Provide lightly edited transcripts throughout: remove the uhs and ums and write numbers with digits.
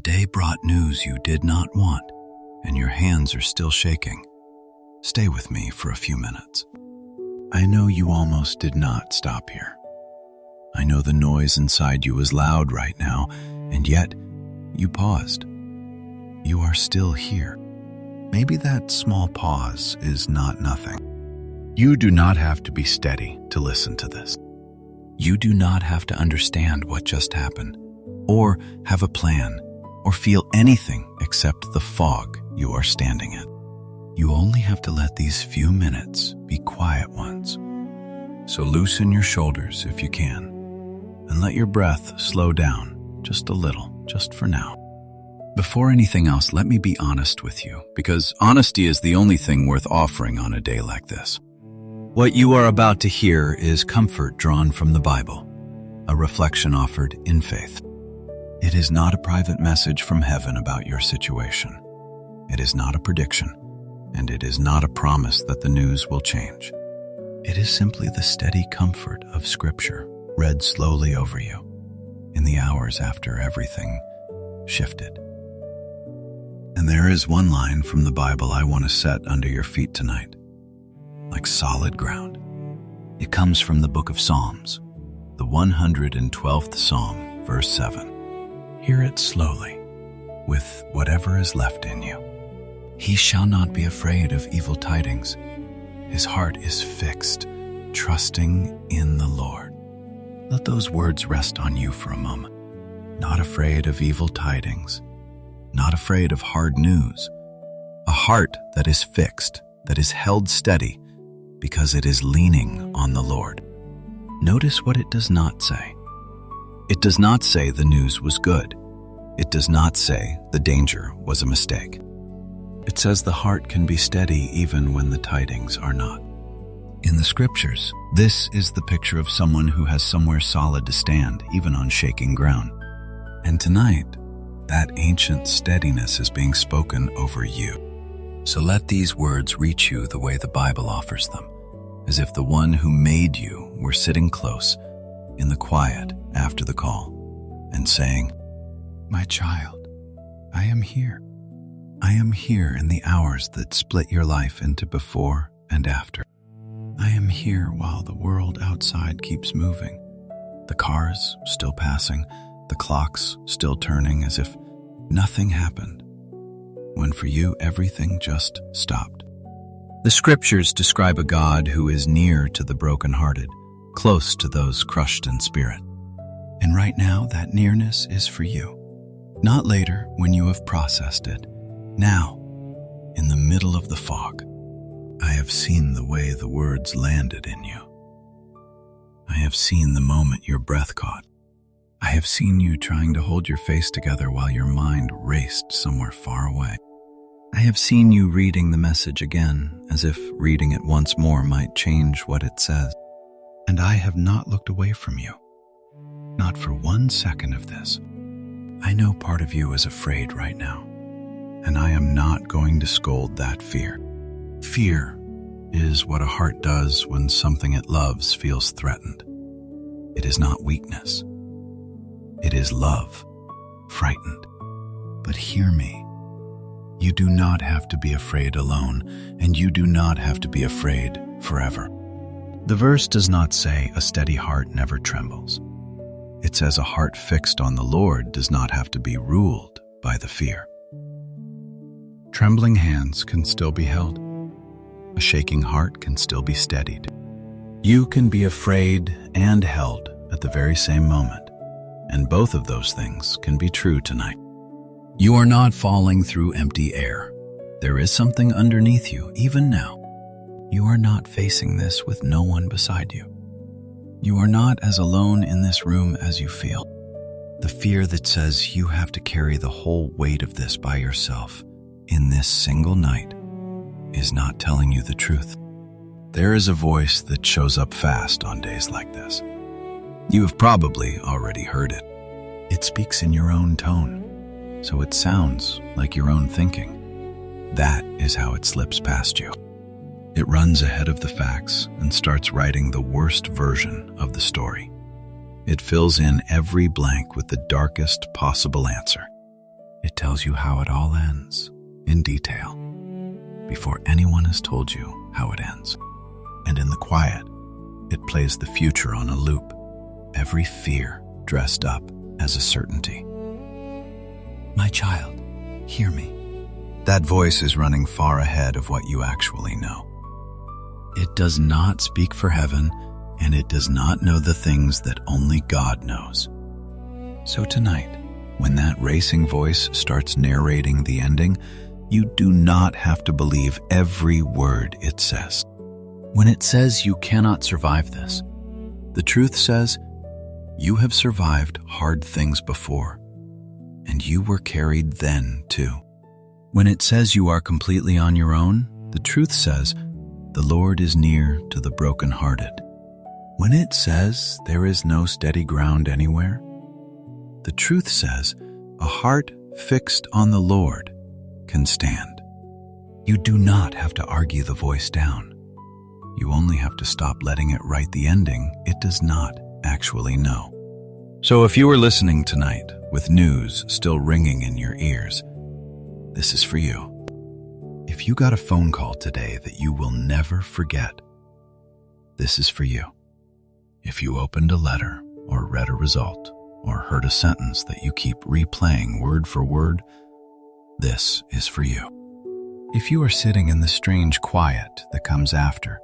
day brought news you did not want, and your hands are still shaking. Stay with me for a few minutes. I know you almost did not stop here. I know the noise inside you is loud right now, and yet you paused. You are still here. Maybe that small pause is not nothing. You do not have to be steady to listen to this. You do not have to understand what just happened, or have a plan, or feel anything except the fog you are standing in. You only have to let these few minutes be quiet ones. So loosen your shoulders if you can, and let your breath slow down just a little, just for now. Before anything else, let me be honest with you, because honesty is the only thing worth offering on a day like this. What you are about to hear is comfort drawn from the Bible, a reflection offered in faith. It is not a private message from heaven about your situation. It is not a prediction, and it is not a promise that the news will change. It is simply the steady comfort of Scripture read slowly over you in the hours after everything shifted. And there is one line from the Bible I want to set under your feet tonight, like solid ground. It comes from the book of Psalms, the 112th Psalm, verse 7. Hear it slowly, with whatever is left in you. He shall not be afraid of evil tidings. His heart is fixed, trusting in the Lord. Let those words rest on you for a moment. Not afraid of evil tidings, not afraid of hard news. A heart that is fixed, that is held steady, because it is leaning on the Lord. Notice what it does not say. It does not say the news was good. It does not say the danger was a mistake. It says the heart can be steady even when the tidings are not. In the Scriptures, this is the picture of someone who has somewhere solid to stand, even on shaking ground. And tonight, that ancient steadiness is being spoken over you. So let these words reach you the way the Bible offers them, as if the one who made you were sitting close in the quiet after the call and saying, "My child, I am here. I am here in the hours that split your life into before and after. I am here while the world outside keeps moving, the cars still passing, the clocks still turning as if nothing happened, when for you everything just stopped." The Scriptures describe a God who is near to the brokenhearted, close to those crushed in spirit. And right now, that nearness is for you. Not later when you have processed it. Now, in the middle of the fog, I have seen the way the words landed in you. I have seen the moment your breath caught. I have seen you trying to hold your face together while your mind raced somewhere far away. I have seen you reading the message again, as if reading it once more might change what it says. And I have not looked away from you. Not for 1 second of this. I know part of you is afraid right now, and I am not going to scold that fear. Fear is what a heart does when something it loves feels threatened. It is not weakness. It is love, frightened. But hear me. You do not have to be afraid alone, and you do not have to be afraid forever. The verse does not say a steady heart never trembles. It says a heart fixed on the Lord does not have to be ruled by the fear. Trembling hands can still be held. A shaking heart can still be steadied. You can be afraid and held at the very same moment, and both of those things can be true tonight. You are not falling through empty air. There is something underneath you, even now. You are not facing this with no one beside you. You are not as alone in this room as you feel. The fear that says you have to carry the whole weight of this by yourself in this single night is not telling you the truth. There is a voice that shows up fast on days like this. You have probably already heard it. It speaks in your own tone, so it sounds like your own thinking. That is how it slips past you. It runs ahead of the facts and starts writing the worst version of the story. It fills in every blank with the darkest possible answer. It tells you how it all ends, in detail, before anyone has told you how it ends. And in the quiet, it plays the future on a loop, every fear dressed up as a certainty. My child, hear me. That voice is running far ahead of what you actually know. It does not speak for heaven, and it does not know the things that only God knows. So tonight, when that racing voice starts narrating the ending, you do not have to believe every word it says. When it says you cannot survive this, the truth says you have survived hard things before, and you were carried then too. When it says you are completely on your own, the truth says the Lord is near to the brokenhearted. When it says there is no steady ground anywhere, the truth says a heart fixed on the Lord can stand. You do not have to argue the voice down. You only have to stop letting it write the ending it does not actually know. So if you are listening tonight with news still ringing in your ears, this is for you. If you got a phone call today that you will never forget, this is for you. If you opened a letter or read a result or heard a sentence that you keep replaying word for word, this is for you. If you are sitting in the strange quiet that comes after,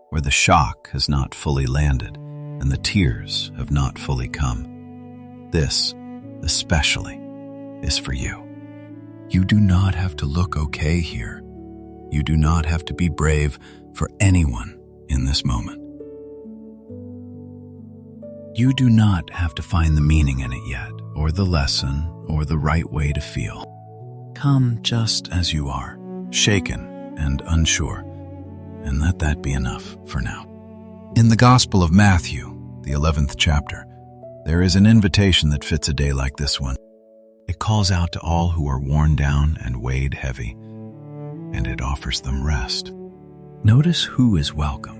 where the shock has not fully landed and the tears have not fully come, this, especially, is for you. You do not have to look okay here. You do not have to be brave for anyone in this moment. You do not have to find the meaning in it yet, or the lesson, or the right way to feel. Come just as you are, shaken and unsure, and let that be enough for now. In the Gospel of Matthew, the 11th chapter, there is an invitation that fits a day like this one. It calls out to all who are worn down and weighed heavy, and it offers them rest. Notice who is welcomed.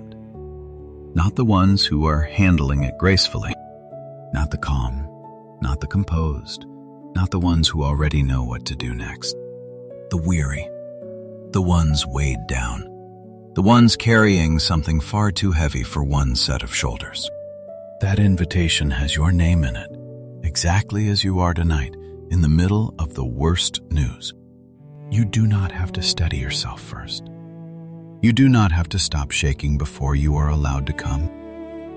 Not the ones who are handling it gracefully, not the calm, not the composed, not the ones who already know what to do next. The weary, the ones weighed down, the ones carrying something far too heavy for one set of shoulders. That invitation has your name in it, exactly as you are tonight, in the middle of the worst news. You do not have to steady yourself first. You do not have to stop shaking before you are allowed to come.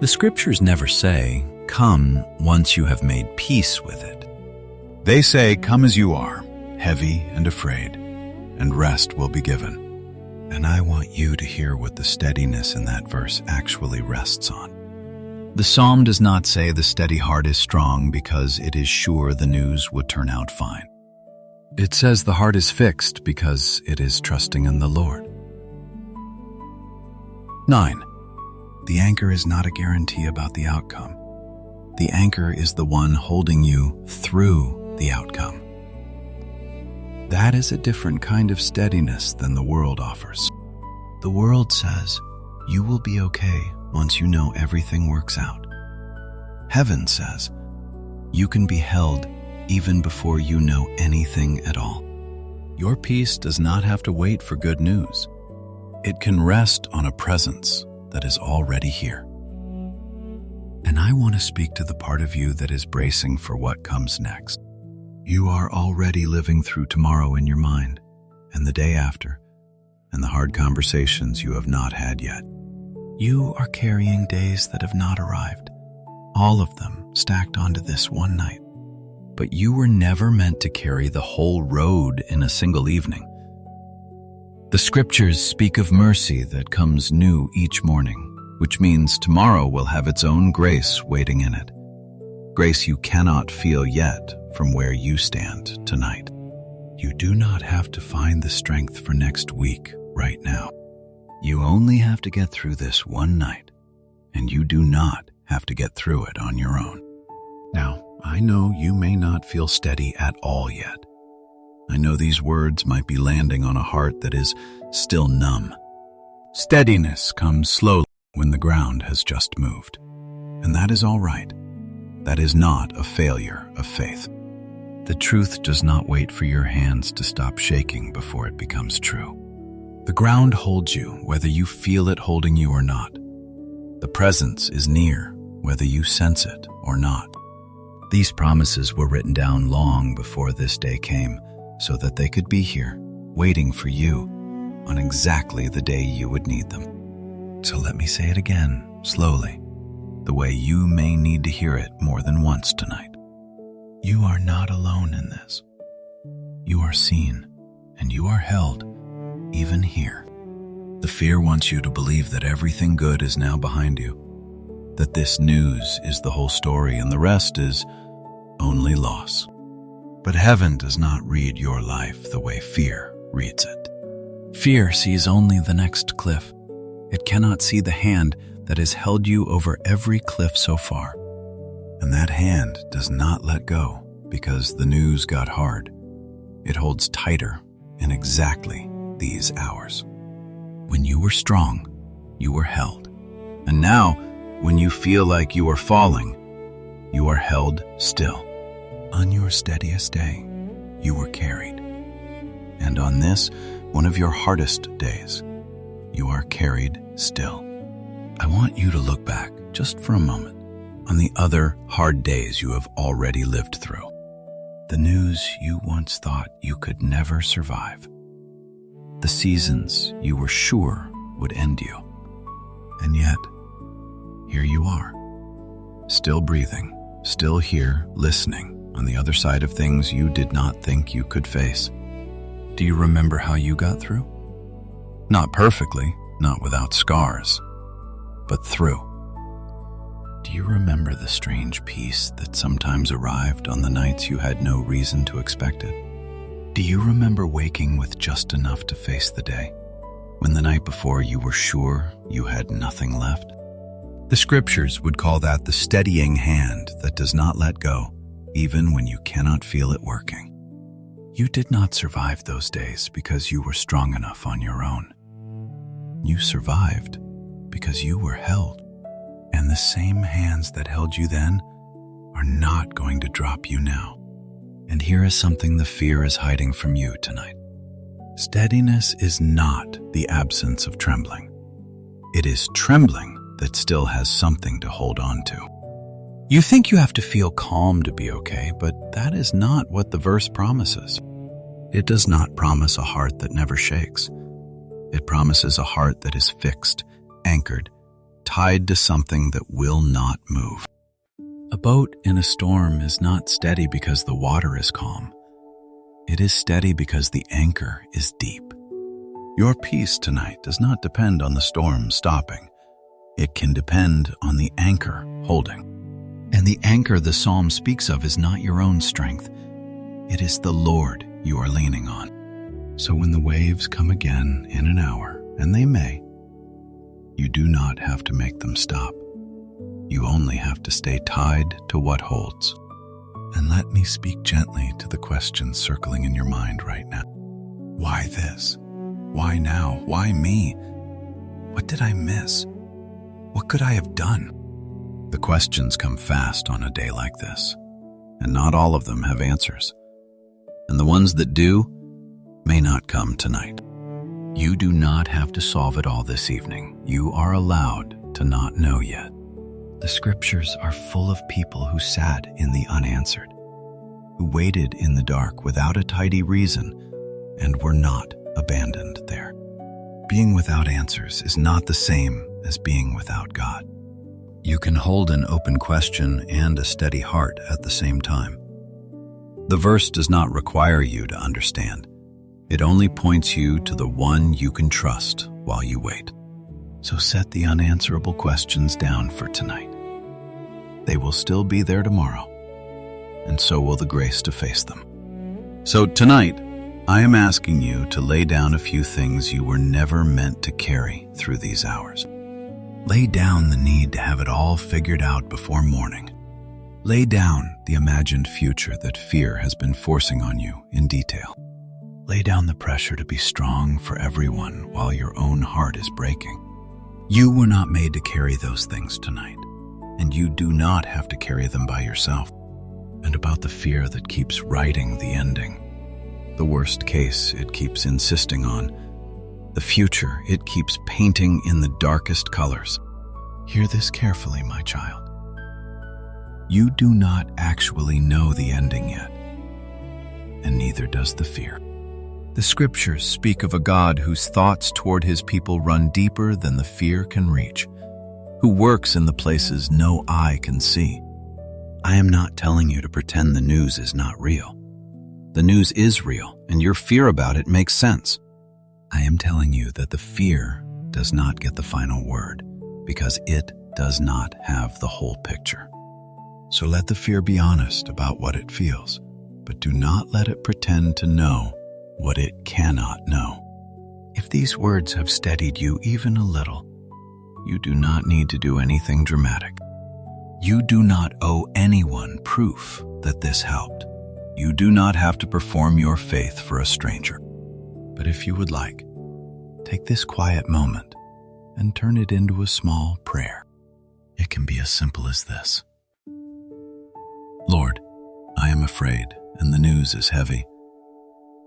The scriptures never say, "Come once you have made peace with it." They say, "Come as you are, heavy and afraid, and rest will be given." And I want you to hear what the steadiness in that verse actually rests on. The psalm does not say the steady heart is strong because it is sure the news would turn out fine. It says the heart is fixed because it is trusting in the Lord. 9. The anchor is not a guarantee about the outcome. The anchor is the one holding you through the outcome. That is a different kind of steadiness than the world offers. The world says, you will be okay once you know everything works out. Heaven says, you can be held even before you know anything at all. Your peace does not have to wait for good news. It can rest on a presence that is already here. And I want to speak to the part of you that is bracing for what comes next. You are already living through tomorrow in your mind, and the day after, and the hard conversations you have not had yet. You are carrying days that have not arrived, all of them stacked onto this one night. But you were never meant to carry the whole road in a single evening. The scriptures speak of mercy that comes new each morning, which means tomorrow will have its own grace waiting in it. Grace you cannot feel yet from where you stand tonight. You do not have to find the strength for next week right now. You only have to get through this one night, and you do not have to get through it on your own. Now, I know you may not feel steady at all yet. I know these words might be landing on a heart that is still numb. Steadiness comes slowly when the ground has just moved, and that is all right. That is not a failure of faith. The truth does not wait for your hands to stop shaking before it becomes true. The ground holds you whether you feel it holding you or not. The presence is near whether you sense it or not. These promises were written down long before this day came so that they could be here, waiting for you on exactly the day you would need them. So let me say it again, slowly, the way you may need to hear it more than once tonight. You are not alone in this. You are seen, and you are held, even here. The fear wants you to believe that everything good is now behind you, that this news is the whole story and the rest is only loss. But heaven does not read your life the way fear reads it. Fear sees only the next cliff. It cannot see the hand that has held you over every cliff so far. And that hand does not let go because the news got hard. It holds tighter in exactly these hours. When you were strong, you were held. And now, when you feel like you are falling, you are held still. On your steadiest day, you were carried. And on this, one of your hardest days, you are carried still. I want you to look back, just for a moment, on the other hard days you have already lived through. The news you once thought you could never survive. The seasons you were sure would end you. And yet, here you are, still breathing, still here, listening, on the other side of things you did not think you could face. Do you remember how you got through? Not perfectly, not without scars, but through. Do you remember the strange peace that sometimes arrived on the nights you had no reason to expect it? Do you remember waking with just enough to face the day, when the night before you were sure you had nothing left? The scriptures would call that the steadying hand that does not let go, even when you cannot feel it working. You did not survive those days because you were strong enough on your own. You survived because you were held. And the same hands that held you then are not going to drop you now. And here is something the fear is hiding from you tonight. Steadiness is not the absence of trembling. It is trembling that still has something to hold on to. You think you have to feel calm to be okay, but that is not what the verse promises. It does not promise a heart that never shakes. It promises a heart that is fixed, anchored, tied to something that will not move. A boat in a storm is not steady because the water is calm. It is steady because the anchor is deep. Your peace tonight does not depend on the storm stopping. It can depend on the anchor holding. And the anchor the psalm speaks of is not your own strength. It is the Lord you are leaning on. So when the waves come again in an hour, and they may, you do not have to make them stop. You only have to stay tied to what holds. And let me speak gently to the questions circling in your mind right now. Why this? Why now? Why me? What did I miss? What could I have done? The questions come fast on a day like this, and not all of them have answers. And the ones that do may not come tonight. You do not have to solve it all this evening. You are allowed to not know yet. The scriptures are full of people who sat in the unanswered, who waited in the dark without a tidy reason and were not abandoned there. Being without answers is not the same as being without God. You can hold an open question and a steady heart at the same time. The verse does not require you to understand. It only points you to the one you can trust while you wait. So set the unanswerable questions down for tonight. They will still be there tomorrow, and so will the grace to face them. So tonight, I am asking you to lay down a few things you were never meant to carry through these hours. Lay down the need to have it all figured out before morning. Lay down the imagined future that fear has been forcing on you in detail. Lay down the pressure to be strong for everyone while your own heart is breaking. You were not made to carry those things tonight, and you do not have to carry them by yourself. and about the fear that keeps writing the ending, the worst case it keeps insisting on, the future it keeps painting in the darkest colors. Hear this carefully, my child. You do not actually know the ending yet, and neither does the fear. The scriptures speak of a God whose thoughts toward his people run deeper than the fear can reach, who works in the places no eye can see. I am not telling you to pretend the news is not real. The news is real, and your fear about it makes sense. I am telling you that the fear does not get the final word, because it does not have the whole picture. So let the fear be honest about what it feels, but do not let it pretend to know what it cannot know. If these words have steadied you even a little, you do not need to do anything dramatic. You do not owe anyone proof that this helped. You do not have to perform your faith for a stranger. But if you would like, take this quiet moment and turn it into a small prayer. It can be as simple as this. Lord, I am afraid, and the news is heavy.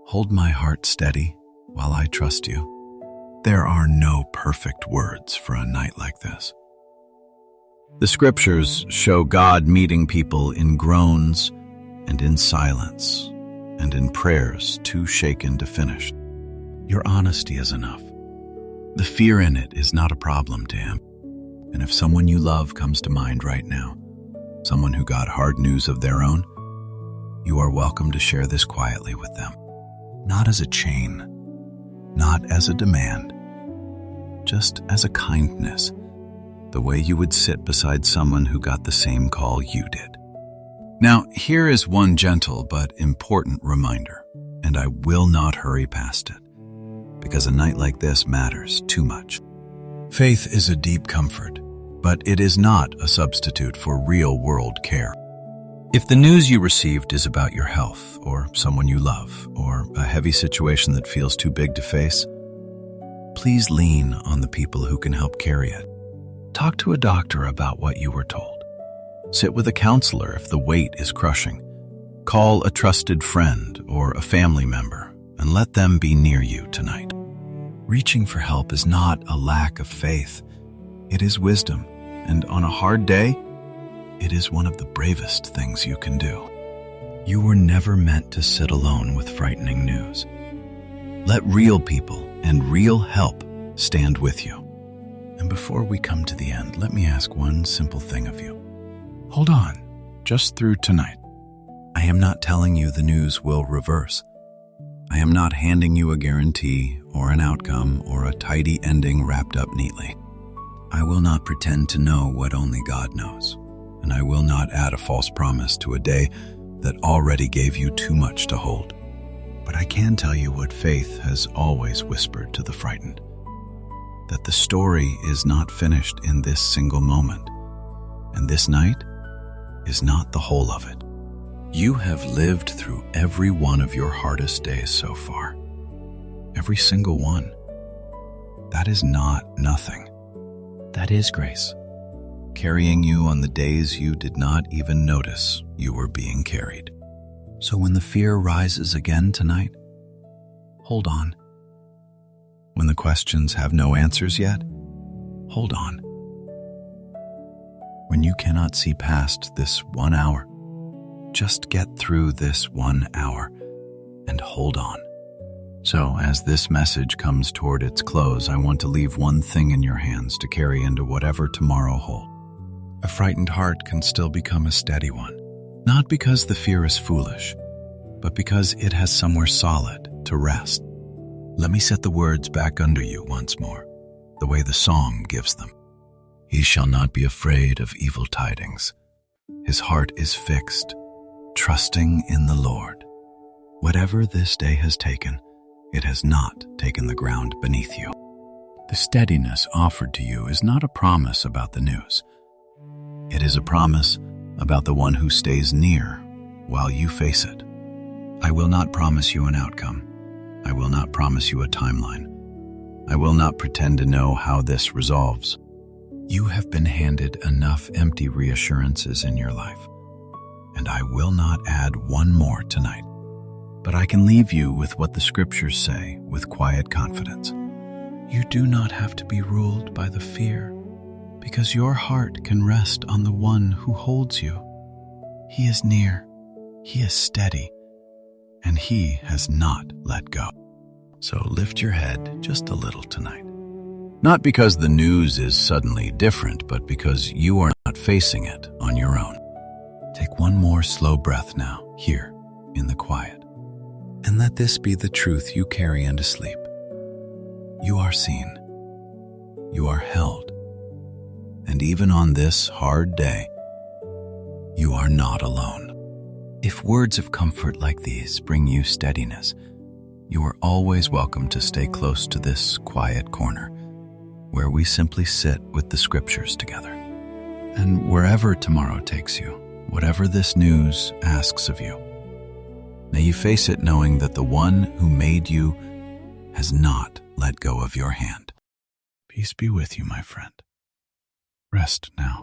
Hold my heart steady while I trust you. There are no perfect words for a night like this. The scriptures show God meeting people in groans and in silence and in prayers too shaken to finish. Your honesty is enough. The fear in it is not a problem to him. And if someone you love comes to mind right now, someone who got hard news of their own, you are welcome to share this quietly with them. Not as a chain, not as a demand, just as a kindness, the way you would sit beside someone who got the same call you did. Now, here is one gentle but important reminder, and I will not hurry past it, because a night like this matters too much. Faith is a deep comfort, but it is not a substitute for real-world care. If the news you received is about your health, or someone you love, or a heavy situation that feels too big to face, please lean on the people who can help carry it. Talk to a doctor about what you were told. Sit with a counselor if the weight is crushing. Call a trusted friend or a family member and let them be near you tonight. Reaching for help is not a lack of faith. It is wisdom, and on a hard day, it is one of the bravest things you can do. You were never meant to sit alone with frightening news. Let real people and real help stand with you. And before we come to the end, let me ask one simple thing of you. Hold on, just through tonight. I am not telling you the news will reverse. I am not handing you a guarantee or an outcome or a tidy ending wrapped up neatly. I will not pretend to know what only God knows, and I will not add a false promise to a day that already gave you too much to hold. But I can tell you what faith has always whispered to the frightened, that the story is not finished in this single moment, and this night is not the whole of it. You have lived through every one of your hardest days so far. Every single one. That is not nothing. That is grace, carrying you on the days you did not even notice you were being carried. So when the fear rises again tonight, hold on. When the questions have no answers yet, hold on. When you cannot see past this 1 hour, just get through this 1 hour and hold on. So as this message comes toward its close, I want to leave one thing in your hands to carry into whatever tomorrow holds. A frightened heart can still become a steady one, not because the fear is foolish, but because it has somewhere solid to rest. Let me set the words back under you once more, the way the psalm gives them. He shall not be afraid of evil tidings. His heart is fixed, trusting in the Lord. Whatever this day has taken, it has not taken the ground beneath you. The steadiness offered to you is not a promise about the news. It is a promise about the one who stays near while you face it. I will not promise you an outcome. I will not promise you a timeline. I will not pretend to know how this resolves. You have been handed enough empty reassurances in your life, and I will not add one more tonight. But I can leave you with what the scriptures say with quiet confidence. You do not have to be ruled by the fear, because your heart can rest on the one who holds you. He is near, he is steady, and he has not let go. So lift your head just a little tonight. Not because the news is suddenly different, but because you are not facing it on your own. Take one more slow breath now, here, in the quiet. And let this be the truth you carry into sleep. You are seen. You are held. And even on this hard day, you are not alone. If words of comfort like these bring you steadiness, you are always welcome to stay close to this quiet corner, where we simply sit with the scriptures together. And wherever tomorrow takes you, whatever this news asks of you, may you face it knowing that the one who made you has not let go of your hand. Peace be with you, my friend. Rest now.